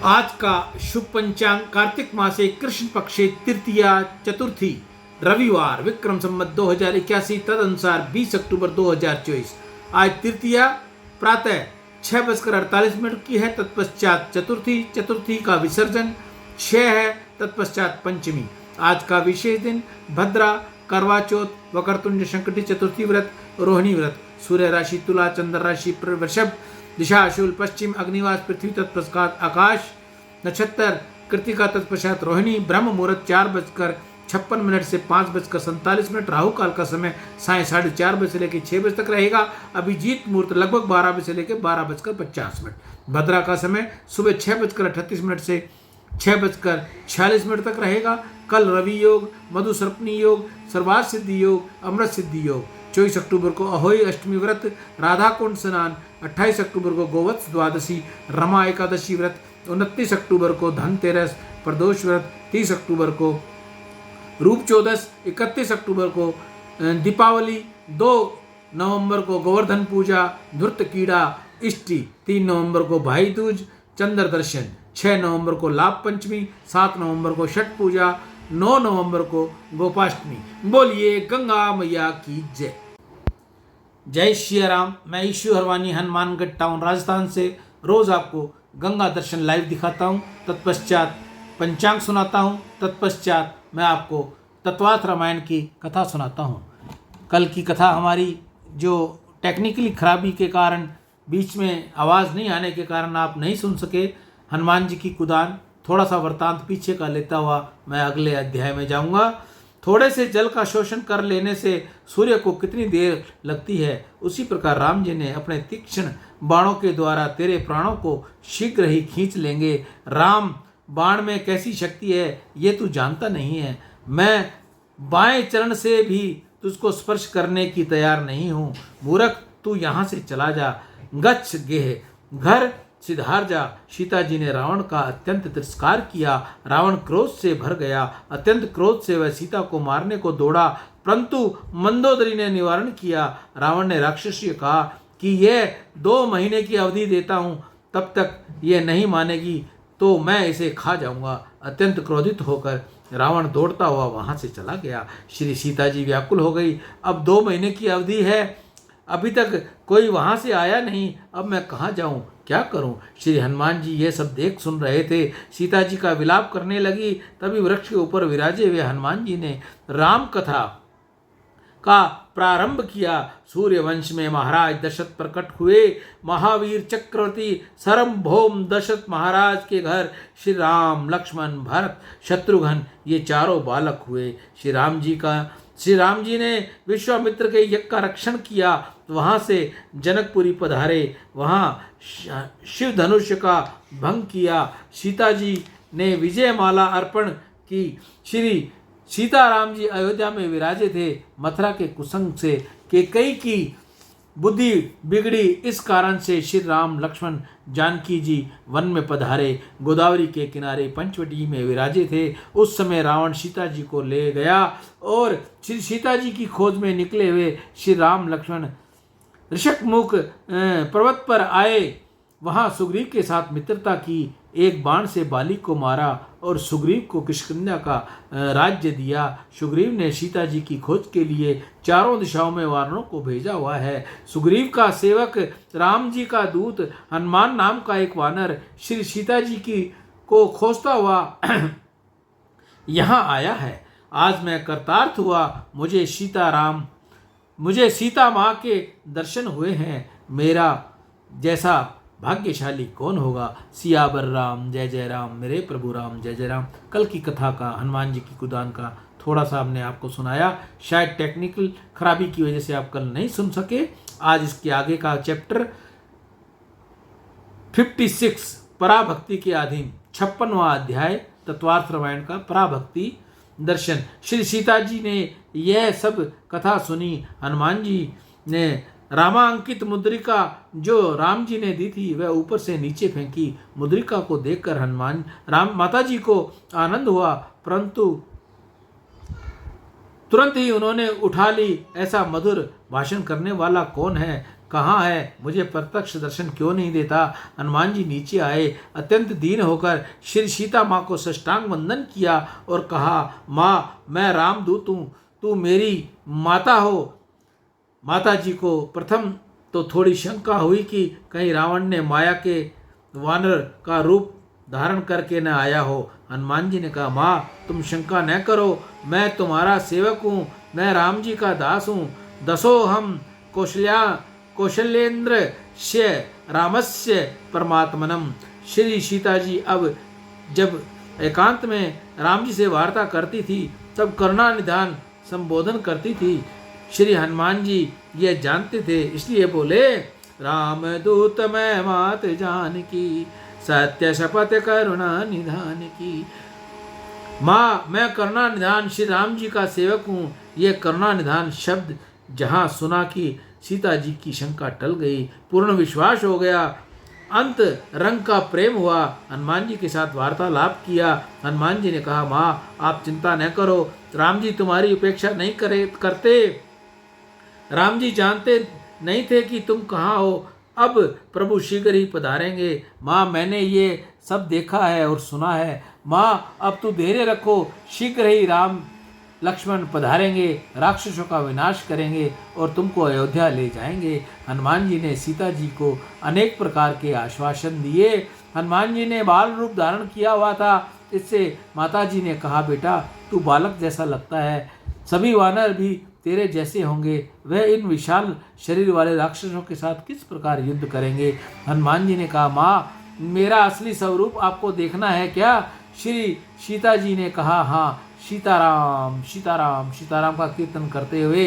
आज का शुभ पंचांग कार्तिक मासे कृष्ण पक्षे तृतीया चतुर्थी रविवार विक्रम संवत 2081 तदनुसार 20 अक्टूबर 2024। आज तृतीया प्रातः 6:48 की है। तत्पश्चात चतुर्थी का विसर्जन 6 है। तत्पश्चात पंचमी। आज का विशेष दिन भद्रा, करवा चौथ, वक्रतुंड, संकटी चतुर्थी व्रत, रोहिणी व्रत। सूर्य राशि तुला, चंद्र राशि वृषभ, दिशा शूल पश्चिम, अग्निवास पृथ्वी, तत्पश्चात आकाश। नक्षत्र कृतिका, तत्पश्चात रोहिणी। ब्रह्म मुहूर्त 4:56 से 5:47। राहु काल का समय साय 4:30 बजे से लेकर 6 बजे तक रहेगा। अभिजीत मुहूर्त लगभग 12 बजे से लेकर 12:50। भद्रा का समय सुबह 6:38 से 6:46 तक रहेगा। कल रवि योग, मधुसर्पणी योग, सर्वार्थ सिद्धि योग, अमृत सिद्धि योग। 24 अक्टूबर को अहोई अष्टमी व्रत, राधा कुंड स्नान। 28 अक्टूबर को गोवत्स द्वादशी, रमा एकादशी व्रत। 29 अक्टूबर को धनतेरस, प्रदोष व्रत। 30 अक्टूबर को रूप चौदस। 31 अक्टूबर को दीपावली। 2 नवंबर को गोवर्धन पूजा, धुर्त कीड़ा, इष्टि। 3 नवंबर को भाई दूज, चंद्र दर्शन। 6 नवंबर को लाभ पंचमी। 7 नवंबर को छठ पूजा। 9 नवंबर को गोपाष्टमी। बोलिए गंगा मैया की जय। जय श्री राम। मैं ईशु हरवानी, हनुमानगढ़ टाउन, राजस्थान से रोज आपको गंगा दर्शन लाइव दिखाता हूँ। तत्पश्चात पंचांग सुनाता हूँ। तत्पश्चात मैं आपको तत्वार्थ रामायण की कथा सुनाता हूँ। कल की कथा हमारी जो टेक्निकली खराबी के कारण बीच में आवाज़ नहीं आने के कारण आप नहीं सुन सके। हनुमान जी की कुदान, थोड़ा सा वृतांत पीछे का लेता हुआ मैं अगले अध्याय में जाऊंगा। थोड़े से जल का शोषण कर लेने से सूर्य को कितनी देर लगती है, उसी प्रकार राम जी ने अपने तीक्ष्ण बाणों के द्वारा तेरे प्राणों को शीघ्र ही खींच लेंगे। राम, बाण में कैसी शक्ति है ये तू जानता नहीं है। मैं बाएं चरण से भी तुझको स्पर्श करने की तैयार नहीं हूँ। मूर्ख, तू यहाँ से चला जा। गच्छ गेह, घर सिधार जा। सीता जी ने रावण का अत्यंत तिरस्कार किया। रावण क्रोध से भर गया। अत्यंत क्रोध से वह सीता को मारने को दौड़ा, परंतु मंदोदरी ने निवारण किया। रावण ने राक्षसी से कहा कि यह 2 महीने की अवधि देता हूँ, तब तक यह नहीं मानेगी तो मैं इसे खा जाऊंगा। अत्यंत क्रोधित होकर रावण दौड़ता हुआ वहां से चला गया। श्री सीता जी व्याकुल हो गई। अब 2 महीने की अवधि है, अभी तक कोई वहां से आया नहीं, अब मैं कहाँ जाऊं, क्या करूं। श्री हनुमान जी ये सब देख सुन रहे थे। सीता जी का विलाप करने लगी। तभी वृक्ष के ऊपर विराजे हुए हनुमान जी ने राम कथा का प्रारंभ किया। सूर्य वंश में महाराज दशरथ प्रकट हुए। महावीर चक्रवर्ती सार्वभौम दशरथ महाराज के घर श्री राम, लक्ष्मण, भरत, शत्रुघ्न ये चारों बालक हुए। श्री राम जी ने विश्वामित्र के यज्ञ का रक्षण किया। वहाँ से जनकपुरी पधारे, वहाँ शिव धनुष का भंग किया। सीता जी ने विजय माला अर्पण की। श्री सीताराम जी अयोध्या में विराजे थे। मथुरा के कुसंग से कैकेयी की बुद्धि बिगड़ी, इस कारण से श्री राम, लक्ष्मण, जानकी जी वन में पधारे। गोदावरी के किनारे पंचवटी में विराजे थे। उस समय रावण सीता जी को ले गया और श्री सीता जी की खोज में निकले हुए श्री राम, लक्ष्मण ऋषभमुख पर्वत पर आए। वहां सुग्रीव के साथ मित्रता की। एक बाण से बाली को मारा और सुग्रीव को किष्किंधा का राज्य दिया। सुग्रीव ने सीता जी की खोज के लिए चारों दिशाओं में वानरों को भेजा हुआ है। सुग्रीव का सेवक, राम जी का दूत हनुमान नाम का एक वानर श्री सीता जी की को खोजता हुआ यहाँ आया है। आज मैं कृतार्थ हुआ। मुझे सीता माँ के दर्शन हुए हैं। मेरा जैसा भाग्यशाली कौन होगा। सियावर राम, जय जय राम। मेरे प्रभु राम, जय जय राम। कल की कथा का, हनुमान जी की कुदान का थोड़ा सा हमने आपको सुनाया। शायद टेक्निकल खराबी की वजह से आप कल नहीं सुन सके। आज इसके आगे का चैप्टर 56 पराभक्ति के अधीन 56वां अध्याय तत्वार्थ रामायण का पराभक्ति दर्शन। श्री सीता जी ने यह सब कथा सुनी। हनुमान जी ने रामांकित मुद्रिका जो राम जी ने दी थी वह ऊपर से नीचे फेंकी। मुद्रिका को देखकर माता जी को आनंद हुआ, परंतु तुरंत ही उन्होंने उठा ली। ऐसा मधुर भाषण करने वाला कौन है। कहाँ है? मुझे प्रत्यक्ष दर्शन क्यों नहीं देता? हनुमान जी नीचे आए, अत्यंत दीन होकर श्री सीता माँ को साष्टांग वंदन किया और कहा, माँ मैं रामदूत हूँ, तू मेरी माता हो। माता जी को प्रथम तो थोड़ी शंका हुई कि कहीं रावण ने माया के वानर का रूप धारण करके न आया हो। हनुमान जी ने कहा, माँ तुम शंका न करो, मैं तुम्हारा सेवक हूँ, मैं राम जी का दास हूँ। दसो हम कौशलेंद्र से रामस्य परमात्मनम। श्री सीता जी अब जब एकांत में राम जी से वार्ता करती थी तब करुणानिधान संबोधन करती थी। श्री हनुमान जी ये जानते थे, इसलिए बोले, राम दूत मैं मात जानकी, सत्य शपथ करुणा निधान की। माँ मैं करुणा निधान श्री राम जी का सेवक हूँ। ये करुणा निधान शब्द जहाँ सुना कि सीता जी की शंका टल गई, पूर्ण विश्वास हो गया, अंत रंग का प्रेम हुआ। हनुमान जी के साथ वार्तालाप किया। हनुमान जी ने कहा, माँ आप चिंता न करो, राम जी तुम्हारी उपेक्षा नहीं करते। राम जी जानते नहीं थे कि तुम कहाँ हो, अब प्रभु शीघ्र ही पधारेंगे। माँ मैंने ये सब देखा है और सुना है। माँ अब तू धैर्य रखो, शीघ्र ही राम लक्ष्मण पधारेंगे, राक्षसों का विनाश करेंगे और तुमको अयोध्या ले जाएंगे। हनुमान जी ने सीता जी को अनेक प्रकार के आश्वासन दिए। हनुमान जी ने बाल रूप धारण किया हुआ था, इससे माता जी ने कहा, बेटा तू बालक जैसा लगता है, सभी वानर भी तेरे जैसे होंगे, वह इन विशाल शरीर वाले राक्षसों के साथ किस प्रकार युद्ध करेंगे। हनुमान जी ने कहा, माँ मेरा असली स्वरूप आपको देखना है क्या? श्री सीता जी ने कहा, हाँ। सीताराम सीताराम सीताराम का कीर्तन करते हुए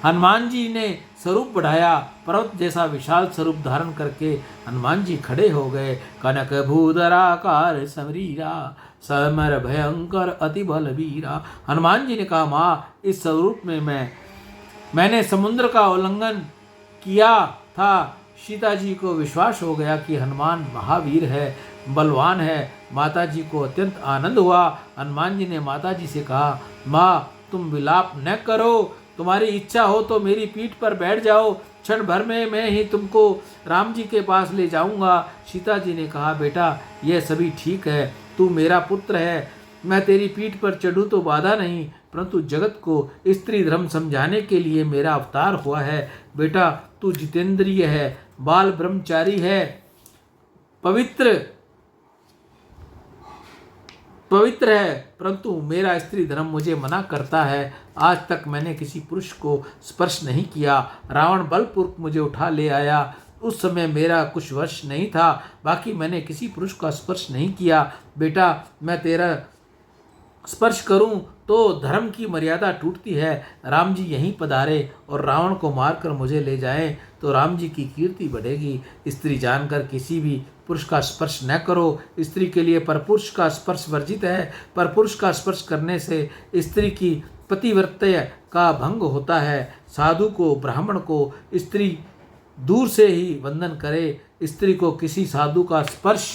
हनुमान जी ने स्वरूप बढ़ाया। पर्वत जैसा विशाल स्वरूप धारण करके हनुमान जी खड़े हो गए। कनक भूधराकार समरीरा, समर भयंकर अति बलवीरा। हनुमान जी ने कहा, माँ इस स्वरूप में मैंने समुद्र का उल्लंघन किया था। सीता जी को विश्वास हो गया कि हनुमान महावीर है, बलवान है। माता जी को अत्यंत आनंद हुआ। हनुमान जी ने माता जी से कहा, माँ तुम विलाप न करो, तुम्हारी इच्छा हो तो मेरी पीठ पर बैठ जाओ, क्षण भर में मैं ही तुमको राम जी के पास ले जाऊंगा। सीता जी ने कहा, बेटा यह सभी ठीक है, तू मेरा पुत्र है, मैं तेरी पीठ पर चढ़ूँ तो बाधा नहीं, परंतु जगत को स्त्री धर्म समझाने के लिए मेरा अवतार हुआ है। बेटा तू जितेंद्रिय है, बाल ब्रह्मचारी है, पवित्र है, परंतु मेरा स्त्री धर्म मुझे मना करता है। आज तक मैंने किसी पुरुष को स्पर्श नहीं किया। रावण बलपूर्वक मुझे उठा ले आया, उस समय मेरा कुछ वश नहीं था, बाकी मैंने किसी पुरुष का स्पर्श नहीं किया। बेटा मैं तेरा स्पर्श करूं तो धर्म की मर्यादा टूटती है। राम जी यहीं पधारे और रावण को मारकर मुझे ले जाएं तो राम जी की कीर्ति बढ़ेगी। स्त्री जानकर किसी भी पुरुष का स्पर्श न करो। स्त्री के लिए परपुरुष का स्पर्श वर्जित है। परपुरुष का स्पर्श करने से स्त्री की पतिव्रत्य का भंग होता है। साधु को, ब्राह्मण को स्त्री दूर से ही वंदन करे। स्त्री को किसी साधु का स्पर्श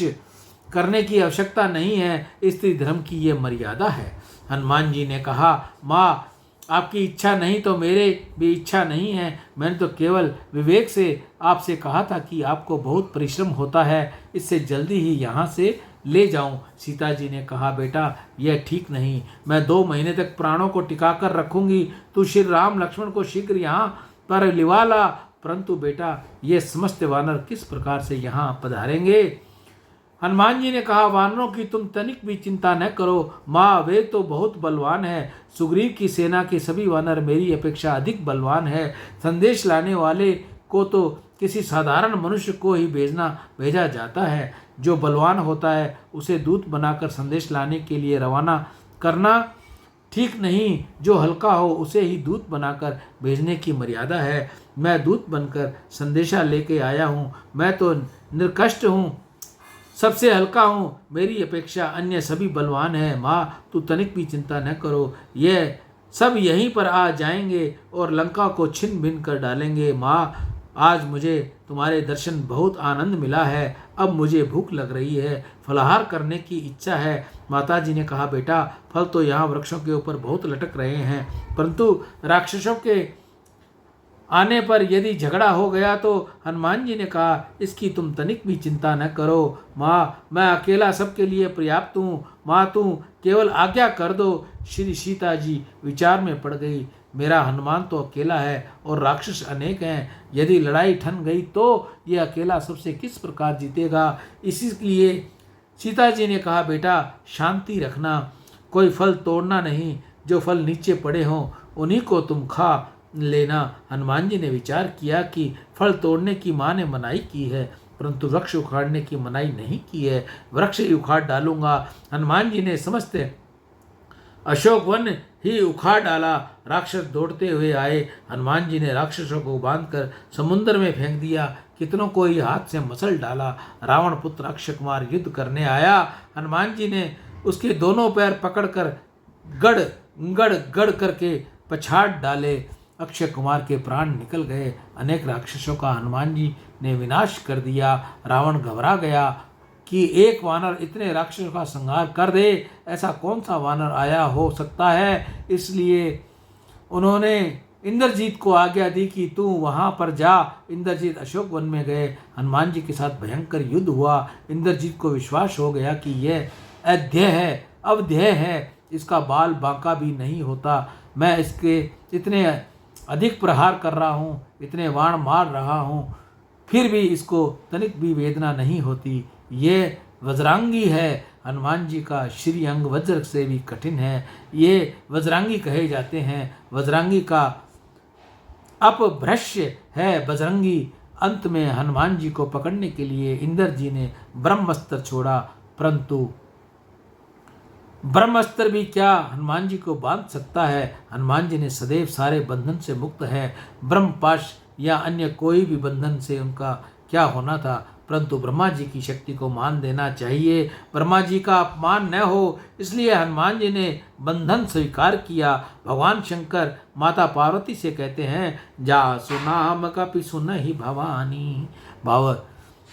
करने की आवश्यकता नहीं है, स्त्री धर्म की ये मर्यादा है। हनुमान जी ने कहा, माँ आपकी इच्छा नहीं तो मेरे भी इच्छा नहीं है। मैंने तो केवल विवेक से आपसे कहा था कि आपको बहुत परिश्रम होता है, इससे जल्दी ही यहाँ से ले जाऊं। सीता जी ने कहा, बेटा यह ठीक नहीं, मैं 2 महीने तक प्राणों को टिका कर रखूंगी, तू श्री राम लक्ष्मण को शीघ्र यहाँ पर लिवा ला। परंतु बेटा ये समस्त वानर किस प्रकार से यहाँ पधारेंगे? हनुमान जी ने कहा, वानरों की तुम तनिक भी चिंता न करो, माँ वे तो बहुत बलवान है। सुग्रीव की सेना के सभी वानर मेरी अपेक्षा अधिक बलवान है। संदेश लाने वाले को तो किसी साधारण मनुष्य को ही भेजा जाता है। जो बलवान होता है उसे दूत बनाकर संदेश लाने के लिए रवाना करना ठीक नहीं, जो हल्का हो उसे ही दूत बनाकर भेजने की मर्यादा है। मैं दूत बनकर संदेशा लेके आया हूँ, मैं तो निर्कष्ट हूँ, सबसे हल्का हूँ, मेरी अपेक्षा अन्य सभी बलवान हैं। माँ तू तनिक भी चिंता न करो, यह सब यहीं पर आ जाएंगे और लंका को छिन्न भिन्न कर डालेंगे। माँ आज मुझे तुम्हारे दर्शन बहुत आनंद मिला है, अब मुझे भूख लग रही है, फलाहार करने की इच्छा है। माताजी ने कहा, बेटा फल तो यहाँ वृक्षों के ऊपर बहुत लटक रहे हैं, परंतु राक्षसों के आने पर यदि झगड़ा हो गया तो हनुमान जी ने कहा, इसकी तुम तनिक भी चिंता न करो माँ, मैं अकेला सबके लिए पर्याप्त हूँ। माँ तुम केवल आज्ञा कर दो। श्री सीता जी विचार में पड़ गई, मेरा हनुमान तो अकेला है और राक्षस अनेक हैं, यदि लड़ाई ठन गई तो ये अकेला सबसे किस प्रकार जीतेगा। इसीलिए सीता जी ने कहा, बेटा शांति रखना, कोई फल तोड़ना नहीं, जो फल नीचे पड़े हों उन्हीं को तुम खा लेना। हनुमान जी ने विचार किया कि फल तोड़ने की माँ ने मनाही की है, परंतु वृक्ष उखाड़ने की मनाही नहीं की है, वृक्ष ही उखाड़ डालूंगा। हनुमान जी ने समस्त अशोक वन ही उखाड़ डाला। राक्षस दौड़ते हुए आए, हनुमान जी ने राक्षसों को बांधकर समुद्र में फेंक दिया, कितनों को ही हाथ से मसल डाला। रावण पुत्र अक्षय कुमार युद्ध करने आया, हनुमान जी ने उसके दोनों पैर पकड़कर गड़ गड़ गड़ करके पछाड़ डाले। अक्षय कुमार के प्राण निकल गए। अनेक राक्षसों का हनुमान जी ने विनाश कर दिया। रावण घबरा गया कि एक वानर इतने राक्षसों का संहार कर दे, ऐसा कौन सा वानर आया हो सकता है। इसलिए उन्होंने इंद्रजीत को आज्ञा दी कि तू वहाँ पर जा। इंद्रजीत अशोक वन में गए, हनुमान जी के साथ भयंकर युद्ध हुआ। इंद्रजीत को विश्वास हो गया कि यह अध्यय है, अवध्यय है, इसका बाल बांका भी नहीं होता। मैं इसके इतने अधिक प्रहार कर रहा हूँ, इतने बाण मार रहा हूँ, फिर भी इसको तनिक भी वेदना नहीं होती। ये वज्रांगी है। हनुमान जी का श्री अंग वज्र से भी कठिन है, ये वज्रांगी कहे जाते हैं। वज्रांगी का अपभ्रश्य है बजरंगी। अंत में हनुमान जी को पकड़ने के लिए इंद्र जी ने ब्रह्मास्त्र छोड़ा, परंतु ब्रह्मास्त्र भी क्या हनुमान जी को बांध सकता है। हनुमान जी ने सदैव सारे बंधन से मुक्त है। ब्रह्मपाश या अन्य कोई भी बंधन से उनका क्या होना था, परंतु ब्रह्मा जी की शक्ति को मान देना चाहिए। ब्रह्मा जी का अपमान न हो, इसलिए हनुमान जी ने बंधन स्वीकार किया। भगवान शंकर माता पार्वती से कहते हैं, जा सुनाम कपि सुनहि भवानी, भव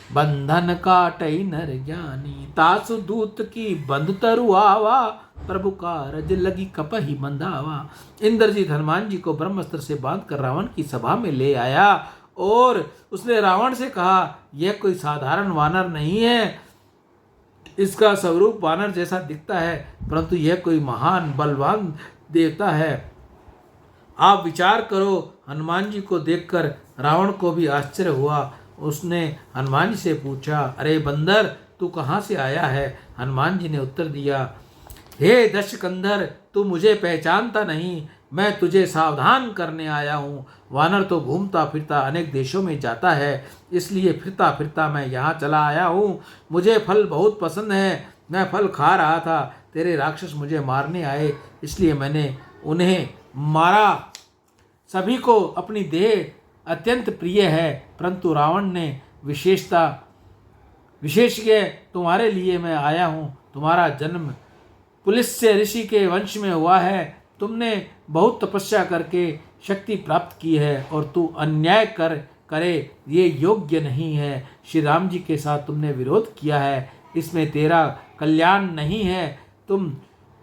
बंधन काटई नर ज्ञानी, तासु दूत की बंध तरु आवा, प्रभु कारज लगी कपहि बंधावा। इंद्रजीत हनुमान जी को ब्रह्मास्त्र से बांधकर रावण की सभा में ले आया और उसने रावण से कहा, यह कोई साधारण वानर नहीं है, इसका स्वरूप वानर जैसा दिखता है, परंतु यह कोई महान बलवान देवता है। आप विचार करो। हनुमान जी को देखकर रावण को भी आश्चर्य हुआ। उसने हनुमान जी से पूछा, अरे बंदर, तू कहाँ से आया है। हनुमान जी ने उत्तर दिया, हे दशकंधर, तू मुझे पहचानता नहीं, मैं तुझे सावधान करने आया हूँ। वानर तो घूमता फिरता अनेक देशों में जाता है, इसलिए फिरता फिरता मैं यहाँ चला आया हूँ। मुझे फल बहुत पसंद है, मैं फल खा रहा था, तेरे राक्षस मुझे मारने आए, इसलिए मैंने उन्हें मारा। सभी को अपनी देह अत्यंत प्रिय है, परंतु रावण ने विशेषज्ञ तुम्हारे लिए मैं आया हूँ। तुम्हारा जन्म पुलिस ऋषि के वंश में हुआ है, तुमने बहुत तपस्या करके शक्ति प्राप्त की है और तू अन्याय करे ये योग्य नहीं है। श्री राम जी के साथ तुमने विरोध किया है, इसमें तेरा कल्याण नहीं है। तुम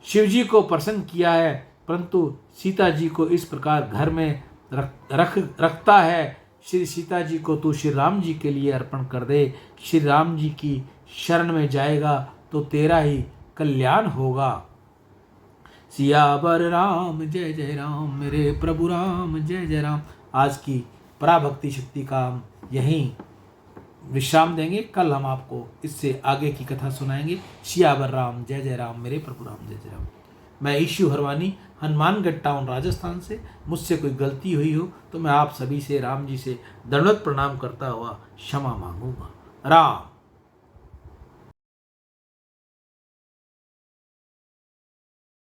शिव जी को प्रसन्न किया है, परंतु सीता जी को इस प्रकार घर में रखता है। श्री सीता जी को तू श्री राम जी के लिए अर्पण कर दे। श्री राम जी की शरण में जाएगा तो तेरा ही कल्याण होगा। सियावर राम जय जय राम, मेरे प्रभु राम जय जय राम। आज की पराभक्ति शक्ति का हम यहीं विश्राम देंगे। कल हम आपको इससे आगे की कथा सुनाएंगे। सियावर राम जय जय राम, मेरे प्रभु राम जय जय राम। मैं ईशु हरवानी, हनुमानगढ़ टाउन, राजस्थान से। मुझसे कोई गलती हुई हो तो मैं आप सभी से, राम जी से दंडवत प्रणाम करता हुआ क्षमा मांगूंगा। राम।